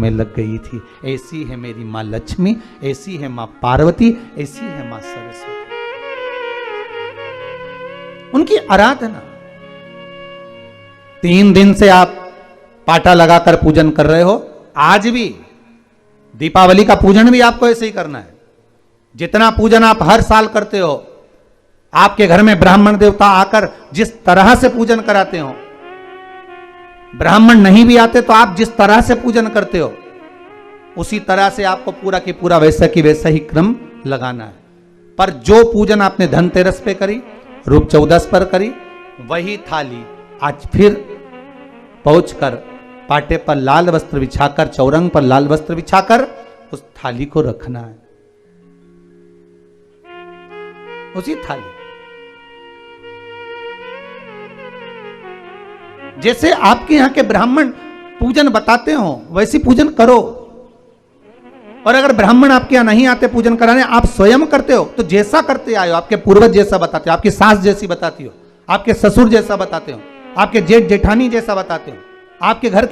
में लग गई थी। ऐसी है मेरी माँ लक्ष्मी, ऐसी है माँ पार्वती, ऐसी है माँ सरस्वती। उनकी आराधना 3 दिन से आप पाटा लगाकर पूजन कर रहे हो। आज भी दीपावली का पूजन भी आपको ऐसे ही करना है। जितना पूजन आप हर साल करते हो, आपके घर में ब्राह्मण देवता आकर जिस तरह से पूजन कराते हो, ब्राह्मण नहीं भी आते तो आप जिस तरह से पूजन करते हो, उसी तरह से आपको पूरा की पूरा वैसा की वैसा ही क्रम लगाना है। पर जो पूजन आपने धनतेरस पे करी, रूप 14 पर करी, वही थाली आज फिर पहुंचकर पाटे पर लाल वस्त्र बिछाकर, चौरंग पर लाल वस्त्र बिछाकर उस थाली को रखना है। उसी थाली जैसे आपके यहां के ब्राह्मण पूजन बताते हो वैसी पूजन करो। और अगर ब्राह्मण आपके यहां नहीं आते पूजन कराने, आप स्वयं करते हो तो जैसा करते आए हो, आपके पूर्वज जैसा बताते हो, आपकी सास जैसी बताती हो, आपके ससुर जैसा बताते हो, आपके जेठ जेठानी जैसा बताते हो, आपके घर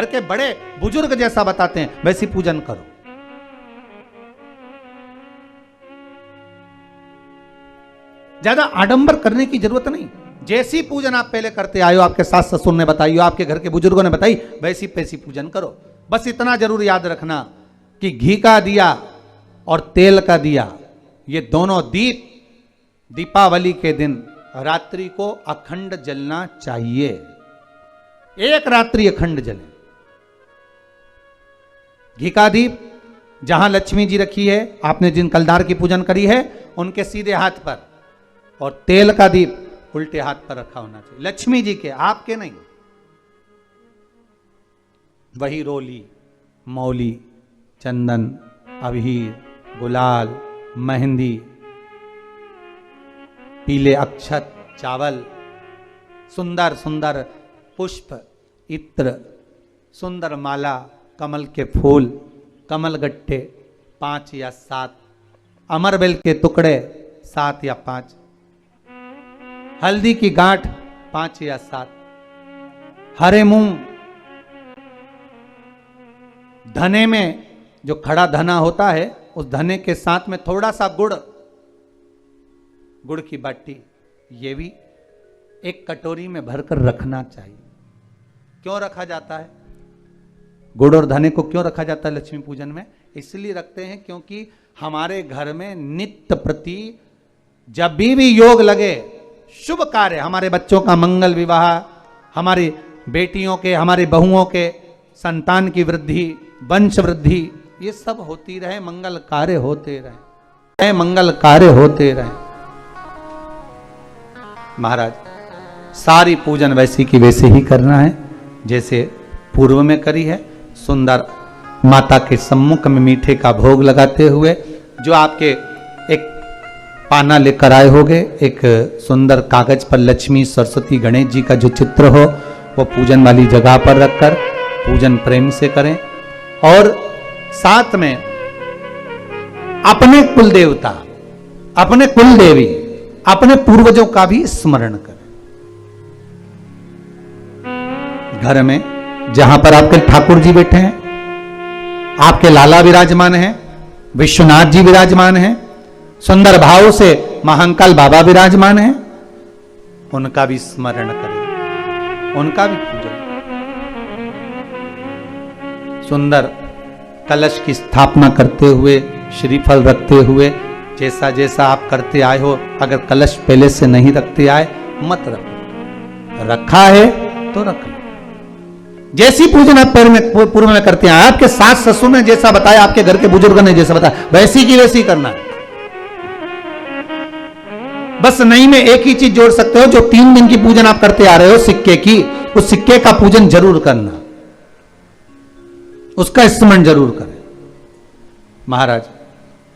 के बड़े बुजुर्ग जैसा बताते हैं, वैसी पूजन करो। ज्यादा आडंबर करने की जरूरत नहीं। जैसी पूजन आप पहले करते आए हो, आपके सास ससुर ने बताई हो, आपके घर के बुजुर्गों ने बताई, वैसी पैसी पूजन करो। बस इतना जरूर याद रखना कि घी का दिया और तेल का दिया, ये दोनों दीप दीपावली के दिन रात्रि को अखंड जलना चाहिए। एक रात्रि अखंड जले। घी का दीप जहां लक्ष्मी जी रखी है, आपने जिन कलदार की पूजन करी है, उनके सीधे हाथ पर, और तेल का दीप उल्टे हाथ पर रखा होना चाहिए। लक्ष्मी जी के, आपके नहीं। वही रोली, मौली, चंदन, अबीर, गुलाल, मेहंदी, पीले अक्षत, चावल, सुंदर सुंदर पुष्प, इत्र, सुंदर माला, कमल के फूल, कमल गट्टे 5 या 7, अमरबेल के टुकड़े 7 या 5, हल्दी की गांठ 5 या 7, हरे मूंग, धने में जो खड़ा धना होता है, उस धने के साथ में थोड़ा सा गुड़ की बाटी, ये भी एक कटोरी में भरकर रखना चाहिए। क्यों रखा जाता है गुड़ और धने को? क्यों रखा जाता है लक्ष्मी पूजन में? इसलिए रखते हैं क्योंकि हमारे घर में नित्य प्रति जब भी योग लगे, शुभ कार्य, हमारे बच्चों का मंगल विवाह, हमारी बेटियों के, हमारी बहुओं के संतान की वृद्धि, वंश वृद्धि, ये सब होती रहे, मंगल कार्य होते रहे, मंगल कार्य होते रहे। महाराज सारी पूजन वैसी की वैसे ही करना है जैसे पूर्व में करी है। सुंदर माता के सम्मुख में मीठे का भोग लगाते हुए, जो आपके एक पाना लेकर आए होगे, एक सुंदर कागज पर लक्ष्मी सरस्वती गणेश जी का जो चित्र हो, वो पूजन वाली जगह पर रखकर पूजन प्रेम से करें। और साथ में अपने कुल देवता, अपने कुल देवी, अपने पूर्वजों का भी स्मरण करें। घर में जहां पर आपके ठाकुर जी बैठे हैं, आपके लाला विराजमान हैं, विश्वनाथ जी विराजमान हैं, सुंदर भाव से महाकाल बाबा विराजमान हैं, उनका भी स्मरण करें, उनका भी पूजन। सुंदर कलश की स्थापना करते हुए, श्रीफल रखते हुए, जैसा जैसा आप करते आए हो, अगर कलश पहले से नहीं रखते आए मत रखो, रखा है तो रख लो। जैसी पूजन आप पूर्व में करते हैं, आपके सास ससुर ने जैसा बताया, आपके घर के बुजुर्ग ने जैसा बताया, वैसी की वैसी करना है। बस नहीं में एक ही चीज जोड़ सकते हो, जो 3 दिन की पूजन आप करते आ रहे हो सिक्के की, उस सिक्के का पूजन जरूर करना, उसका स्मरण जरूर करें। महाराज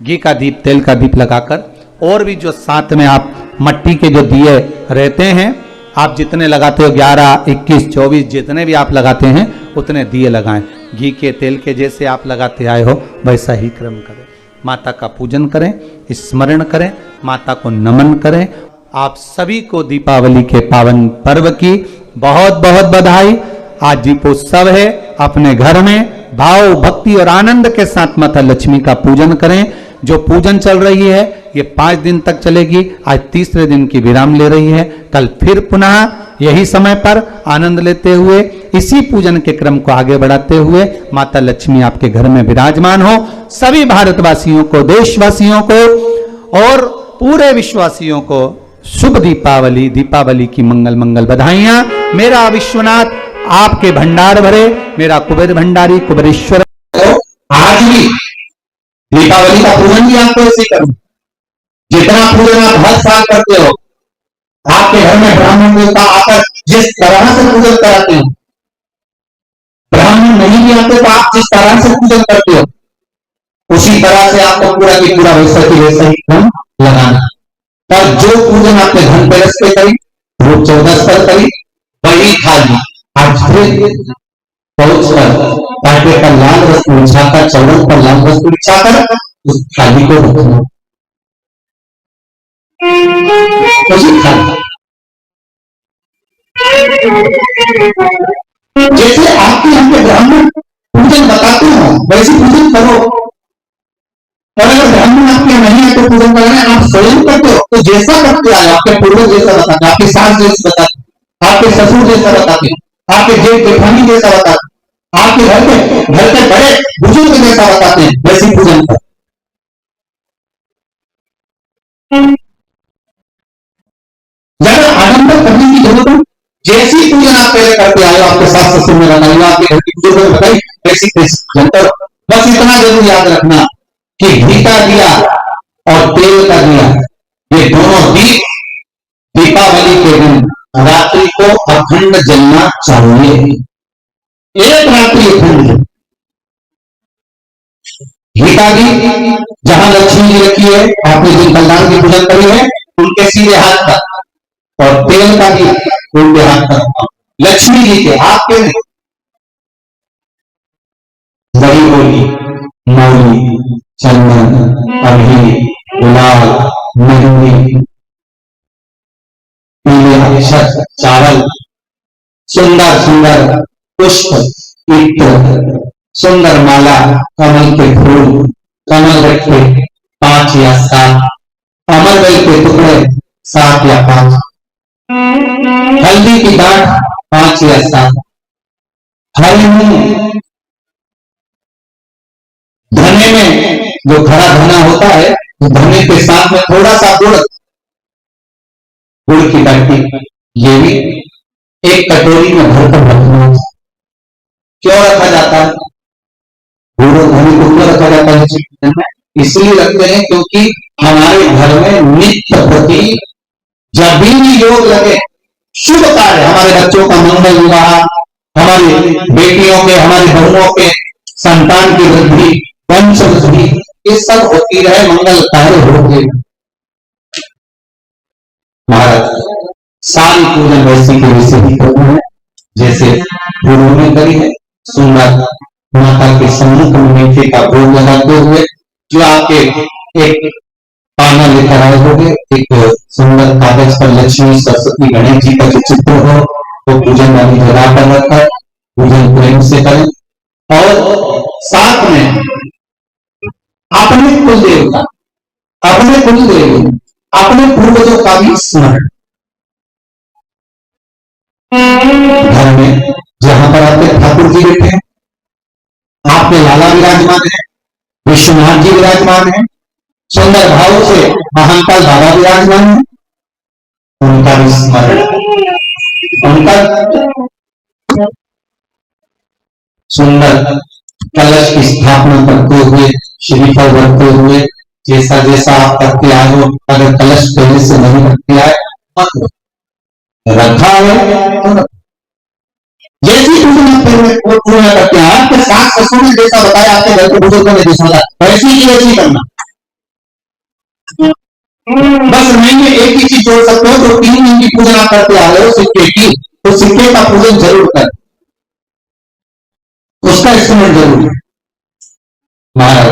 घी का दीप, तेल का दीप लगाकर, और भी जो साथ में आप मट्टी के जो दिए रहते हैं, आप जितने लगाते हो 11, 21, 24 जितने भी आप लगाते हैं उतने दिए लगाएं। घी के तेल के जैसे आप लगाते आए हो वैसा ही क्रम करें। माता का पूजन करें, स्मरण करें, माता को नमन करें। आप सभी को दीपावली के पावन पर्व की बहुत बहुत बधाई। आज दीपोत्सव है, अपने घर में भाव भक्ति और आनंद के साथ माता लक्ष्मी का पूजन करें। जो पूजन चल रही है ये 5 दिन तक चलेगी। आज तीसरे दिन की विराम ले रही है। कल फिर पुनः यही समय पर आनंद लेते हुए इसी पूजन के क्रम को आगे बढ़ाते हुए माता लक्ष्मी आपके घर में विराजमान हो। सभी भारतवासियों को, देशवासियों को और पूरे विश्ववासियों को शुभ दीपावली, दीपावली की मंगल मंगल बधाइयां। मेरा विश्वनाथ आपके भंडार भरे, मेरा कुबेर भंडारी कुबेरेश्वर। आज भी दीपावली का पूजन भी आपको ऐसे करूं। जितना पूजन आप हर साल करते हो, आपके घर में ब्राह्मण देवता आकर जिस तरह से पूजन कराते हो, ब्राह्मण नहीं भी आते तो आप जिस तरह से पूजन करते हो उसी तरह से आपको पूरा की पूरा वैसा ही क्रम लगाना। पर जो पूजन आपने धनतेरस पे करी, रूप 14 पर करी, वही थाली आज फिर पहुंचकर पाटे पर लाल वस्त्र बिछाकर, चौरन पर लाल वस्त्र बिछाकर उस थाली को रखना। जैसे आपके यहाँ के ब्राह्मण पूजन बताते हो वैसे पूजन करो। और अगर ब्राह्मण आपके नहीं है तो पूजन करना आप स्वयं करते हो तो जैसा करते आए, आपके पूर्वज जैसा बताते, आपके सास जैसे बताते, आपके ससुर जैसा बताते, आपके जेठ जेठानी जैसा बताते, आपके घर के बड़े बुजुर्ग जैसा बताते हैं, वैसे पूजन करो। ज्यादा आडंबर करने की जरूरत है। जैसी पूजन आप पहले करते आए, आपके सास ससुर में बताइए, आपके घर की बुजुर्ग ने बताई, वैसी पूजन करो। बस इतना जरूर याद रखना कि घी का दिया और तेल का दिया, ये दोनों दीप दीपावली के दिन रात्रि को अखंड जलना चाहिए। एक रात्रि अखंड। घी का दीप जहां लक्ष्मी जी रखी है, आपने जिन कल्याण की पूजन करी है उनके सीधे हाथ तक, और तेल का दीप उनके हाथ तक, लक्ष्मी जी के, आपके नहीं। दही बोली, मौली, चंदन, अभी, गुलाल, मेहंदी, पीले अक्षत, चावल, सुंदर सुंदर पुष्प, इत्र, सुंदर माला, कमल के फूल, कमल रखे 5 या 7, अमरबेल के टुकड़े 7 या 5, हल्दी की गांठ 5 या 7, हरी मूंग, धने में जो खड़ा धना होता है तो धने के साथ में थोड़ा सा गुड़, गुड़ की बाटी, ये भी एक कटोरी में भरकर रखना। क्यों रखा जाता है? गुड़ और धने को क्यों रखा जाता है? इसलिए रखते हैं क्योंकि हमारे घर में नित्य प्रति जब भी योग लगे, शुभ कार्य, हमारे बच्चों का मंगल विवाह, हमारी बेटियों के, हमारी बहुओं के संतान की वृद्धि, वंश वृद्धि, ये सब होती रहे, मंगल कार्य होते। महाराज सारी पूजन वैसी के वैसे ही करना है जैसे पूर्व में करी है। सुंदर माता के सम्मुख में मीठे का भोग लगाते हुए जो आपके एक पाना लेकर आए होंगे, एक सुंदर कागज पर लक्ष्मी सरस्वती गणेश जी का जो चित्र हो वो पूजन वाली जगह पर रखकर पूजन प्रेम से करें। और साथ में अपने कुल देवता, अपने कुल देव, अपने पूर्वजों का भी स्मरण। घर में जहां पर आपके ठाकुर जी बैठे हैं, आपके लाला विराजमान है, विश्वनाथ जी विराजमान है, सुंदर भाव से महाकाल बाबा विराजमान है, उनका भी स्मरण, उनका सुंदर कलश की स्थापना करते हुए, श्रीफल रखते हुए, जैसा जैसा आप करते आए हो, अगर कलश पहले से नहीं रखते आए रखा है तो जैसी पूजा करते हैं, आपके सास ससुर ने जैसा बताया, आपके घर के बुजुर्गों ने जैसा बताया, वैसी ही वैसी करना। बस नहीं में एक ही चीज जोड़ सकते हो, जो 3 दिन की पूजा आप करते आ रहे हो सिक्के की, तो सिक्के का पूजन जरूर कर, उसका इंस्ट्रूमेंट जरूर है। महाराज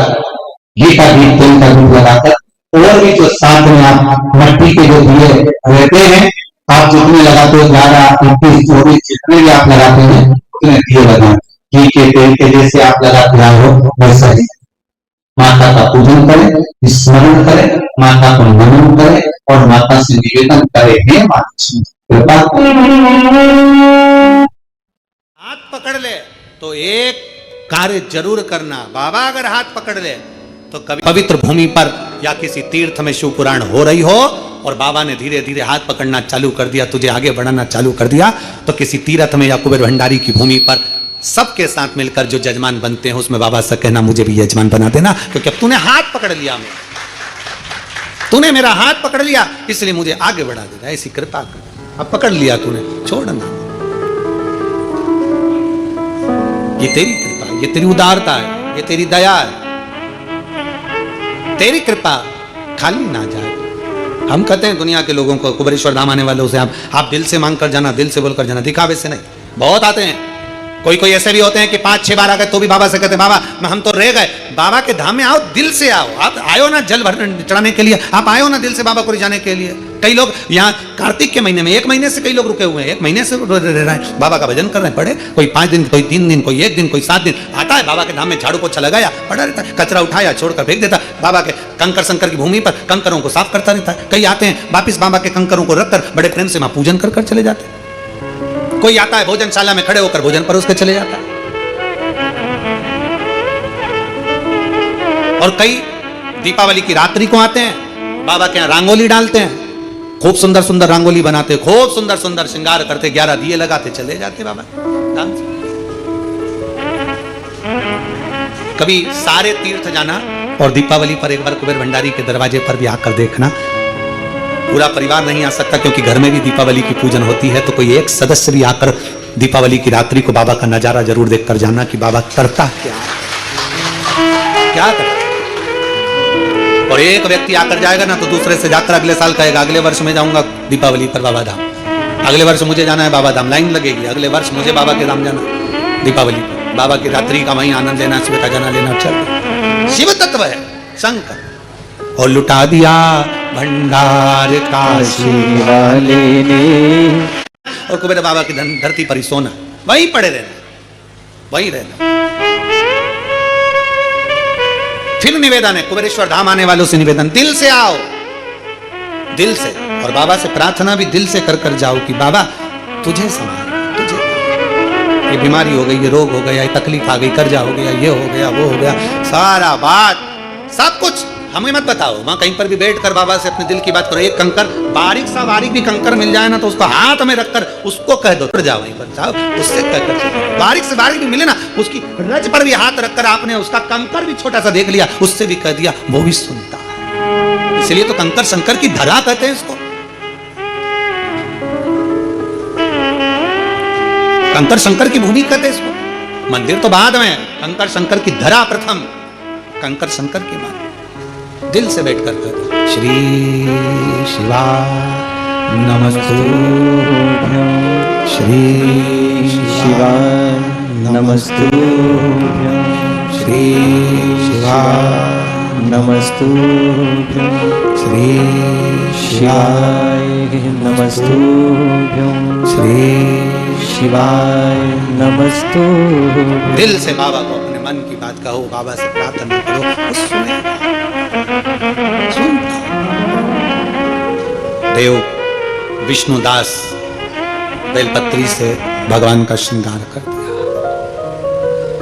घी का दीप, तेल का दीप लगाकर और भी जो साथ में आप मट्टी के जो दिए रहते हैं, आप जितने लगाते हो 11, 21, 24 जितने भी आप लगाते हैं उतने दिए लगाएं। घी के तेल के जैसे आप लगाते आए हो वैसा ही माता का पूजन करें, स्मरण करें, माता को नमन करें और माता से निवेदन करें, हे माता कृपा। हाथ पकड़ ले तो एक कार्य जरूर करना। बाबा अगर हाथ पकड़ ले तो कभी पवित्र भूमि पर या किसी तीर्थ में शिव पुराण हो रही हो और बाबा ने धीरे धीरे हाथ पकड़ना चालू कर दिया, तुझे आगे बढ़ाना चालू कर दिया, तो किसी तीर्थ में या कुबेर भंडारी की भूमि पर सबके साथ मिलकर जो जजमान बनते हैं उसमें बाबा से कहना मुझे भी यजमान बना देना, क्योंकि अब तूने हाथ पकड़ लिया, तूने मेरा हाथ पकड़ लिया इसलिए मुझे आगे बढ़ा देना, ऐसी कृपा कर। अब पकड़ लिया तूने, छोड़ना। ये तेरी कृपा, ये तेरी उदारता है, ये तेरी दया है। तेरी कृपा खाली ना जाए। हम कहते हैं दुनिया के लोगों को, कुबेरेश्वर धाम आने वालों से आप दिल से मांग कर जाना, दिल से बोलकर जाना, दिखावे से नहीं। बहुत आते हैं, कोई कोई ऐसे भी होते हैं कि 5-6 बार आ गए तो भी बाबा से कहते हैं बाबा हम तो रह गए। बाबा के धाम में आओ, दिल से आओ। आप आयो ना जल भर चढ़ाने के लिए, आप आयो ना दिल से बाबा को रिझाने के लिए। कई लोग यहाँ कार्तिक के महीने में 1 महीने से कई लोग रुके हुए हैं, 1 महीने से रह रहे हैं, बाबा का भजन कर रहे हैं, पढ़े, कोई 5 दिन, कोई 3 दिन, कोई 1 दिन, कोई 7 दिन आता है बाबा के धाम में, झाड़ू पोछा लगाया, पड़ा रहता है, कचरा उठाया छोड़कर फेंक देता, बाबा के कंकर शंकर की भूमि पर कंकरों को साफ करता रहता है। कई आते हैं वापिस बाबा के कंकरों को रखकर बड़े प्रेम से वहां पूजन कर चले जाते हैं। कोई आता है भोजनशाला में खड़े होकर भोजन परोस के चले जाता है। और कई दीपावली की रात्रि को आते हैं, बाबा के यहाँ रंगोली डालते हैं, खूब सुंदर सुंदर रंगोली बनाते, खूब सुंदर सुंदर श्रृंगार करते, 11 दिए लगाते, चले जाते बाबा। कभी सारे तीर्थ जाना और दीपावली पर एक बार कुबेर भंडारी के दरवाजे पर भी आकर देखना। पूरा परिवार नहीं आ सकता क्योंकि घर में भी दीपावली की पूजन होती है, तो कोई एक सदस्य भी आकर दीपावली की रात्रि को बाबा का नजारा जरूर देखकर जाना कि बाबा करता क्या करता। और एक व्यक्ति आकर जाएगा ना तो दूसरे से जाकर अगले साल कहेगा अगले वर्ष में जाऊंगा दीपावली पर बाबा धाम, अगले वर्ष मुझे जाना है बाबा धाम, लाइन लगेगी, अगले वर्ष मुझे बाबा के धाम जाना दीपावली पर, बाबा की रात्रि का वहीं आनंद लेना, शिव का जाना लेना। चल शिव तत्व है शंकर। और लुटा दिया भंडार काशी वाले ने, और कुबेर बाबा की धरती पर ही सोना, वहीं पड़े रहना, वहीं रहना। फिर निवेदन है कुबेरेश्वर धाम आने वालों से निवेदन, दिल से आओ, दिल से, और बाबा से प्रार्थना भी दिल से कर जाओ कि बाबा तुझे संभाल, तुझे ये बीमारी हो गई, ये रोग हो गया, ये तकलीफ आ गई, कर्जा हो गया, ये हो गया, वो हो गया, सारा बात सब कुछ हमें मत बताओ। वहां कहीं पर भी बैठ कर बाबा से अपने दिल की बात करो। एक कंकर, बारीक सा बारीक भी कंकर मिल जाए ना तो उसको हाथ में रखकर उसको कह दो, जाओ वहीं पर जाओ, उससे कहकर बारीक से बारीक भी मिले ना, उसकी रज पर भी हाथ रखकर आपने उसका कंकर भी छोटा सा देख लिया, उससे भी कह दिया, वो भी सुनता है। इसलिए तो कंकर शंकर की धरा कहते हैं इसको। कंकर शंकर की भूमि कहते हैं इसको। मंदिर तो बाद में, कंकर शंकर की धरा प्रथम, कंकर शंकर के बाद। दिल से बैठ कर कहते श्री शिवा नमस्तुभ्यं, श्री शिवा नमस्तुभ्यं, श्री शिवा नमस्तुभ्यं, श्री शिवाय नमस्तुभ्यं, श्री शिवाय नमस्तुभ्यं। दिल से बाबा को अपने मन की बात कहो, बाबा से प्रार्थना करो, देव विष्णुदास बेलपत्री से भगवान का श्रृंगार कर दिया।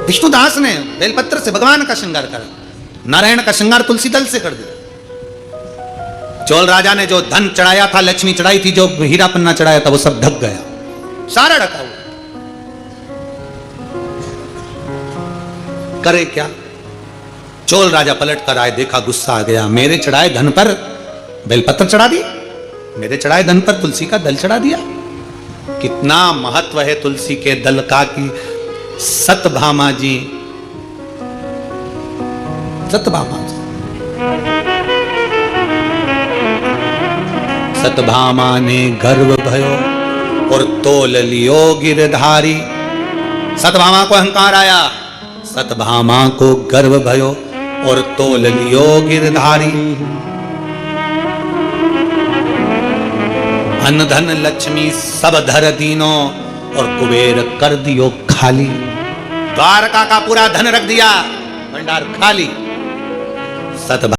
विष्णुदास ने बेलपत्र से भगवान का श्रृंगार करा, नारायण का श्रृंगार तुलसी दल से कर दिया। चोल राजा ने जो धन चढ़ाया था, लक्ष्मी चढ़ाई थी, जो हीरा पन्ना चढ़ाया था, वो सब ढक गया, सारा ढका हुआ। करे क्या? चोल राजा पलट कर आए, देखा, गुस्सा आ गया, मेरे चढ़ाए धन पर बेलपत्र चढ़ा दी, मेरे चढ़ाए धन पर तुलसी का दल चढ़ा दिया। कितना महत्व है तुलसी के दल का कि सतभामा जी, सतभामा जी, सतभामा ने गर्व भयो और तोल लियो गिरधारी। सतभामा को अहंकार आया, सतभामा को गर्व भयो और तोल लियो गिरधारी। अन्न धन लक्ष्मी सब धर दीनो और कुबेर कर दियो खाली। द्वारका का पूरा धन रख दिया, भंडार खाली। सत